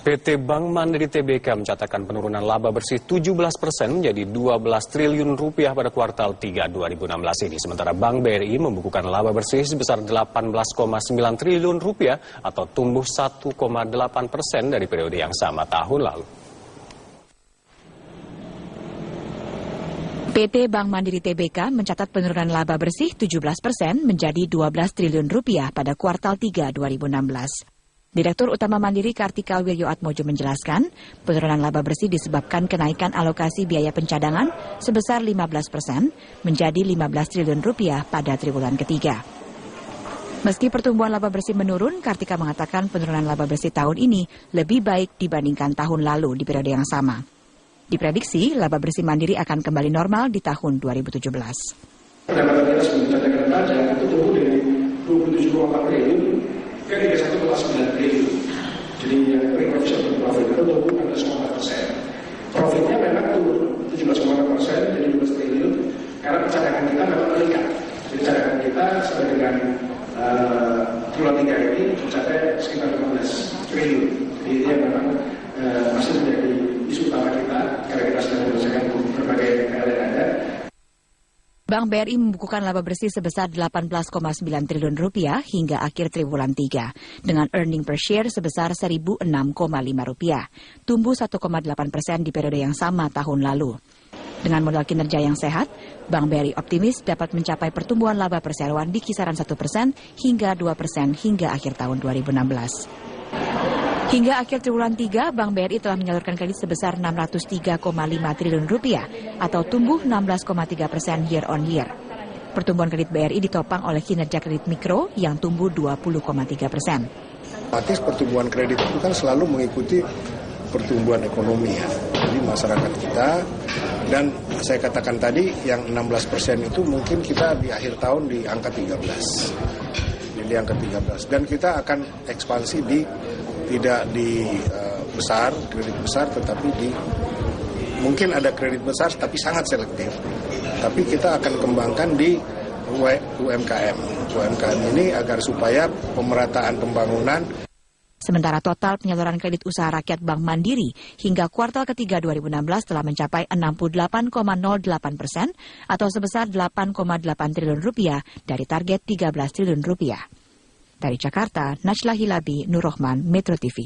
PT Bank Mandiri Tbk mencatatkan penurunan laba bersih 17% menjadi 12 triliun rupiah pada kuartal 3 2016 ini. Sementara Bank BRI membukukan laba bersih sebesar 18,9 triliun rupiah atau tumbuh 1,8% dari periode yang sama tahun lalu. PT Bank Mandiri Tbk mencatat penurunan laba bersih 17% menjadi 12 triliun rupiah pada kuartal 3 2016. Direktur Utama Mandiri Kartika Wirjoatmojo menjelaskan, penurunan laba bersih disebabkan kenaikan alokasi biaya pencadangan sebesar 15% menjadi 15 triliun rupiah pada triwulan ketiga. Meski pertumbuhan laba bersih menurun, Kartika mengatakan penurunan laba bersih tahun ini lebih baik dibandingkan tahun lalu di periode yang sama. Diprediksi, laba bersih Mandiri akan kembali normal di tahun 2017. Pendapatan kita sebelum cadangan pajak itu tumbuh dari 27,4 triliun ke 31,9 triliun. Jadi yang pre-provision profit itu tumbuh 16,4%. Profitnya memang turun 17,4% jadi 12 triliun karena cadangan kita memang meningkat. Jadi cadangan kita sampai dengan bulan 3 ini mencapai sekitar 15 triliun. Jadi ini yang memang masih menjadi isu utama kita karena kita sedang menyelesaikan berbagai PR yang ada. Bank BRI membukukan laba bersih sebesar 18,9 triliun rupiah hingga akhir triwulan 3, dengan earning per share sebesar 1.006,5 rupiah, tumbuh 1,8% di periode yang sama tahun lalu. Dengan modal kinerja yang sehat, Bank BRI optimis dapat mencapai pertumbuhan laba perseroan di kisaran 1% hingga 2% hingga akhir tahun 2016. Hingga akhir triwulan 3, Bank BRI telah menyalurkan kredit sebesar 603,5 triliun rupiah atau tumbuh 16,3% year on year. Pertumbuhan kredit BRI ditopang oleh kinerja kredit mikro yang tumbuh 20,3%. Otomatis pertumbuhan kredit itu kan selalu mengikuti pertumbuhan ekonomi ya. Jadi masyarakat kita, dan saya katakan tadi yang 16% itu mungkin kita di akhir tahun di angka 13. Di angka 13. Dan kita akan ekspansi tidak di besar, kredit besar, tetapi mungkin ada kredit besar tapi sangat selektif. Tapi kita akan kembangkan di UMKM. UMKM ini agar supaya pemerataan pembangunan. Sementara total penyaluran kredit usaha rakyat Bank Mandiri hingga kuartal ketiga 2016 telah mencapai 68,08% atau sebesar 8,8 triliun rupiah dari target 13 triliun rupiah. Dari Jakarta, Najla Hilabi, Nur Rohman, Metro TV.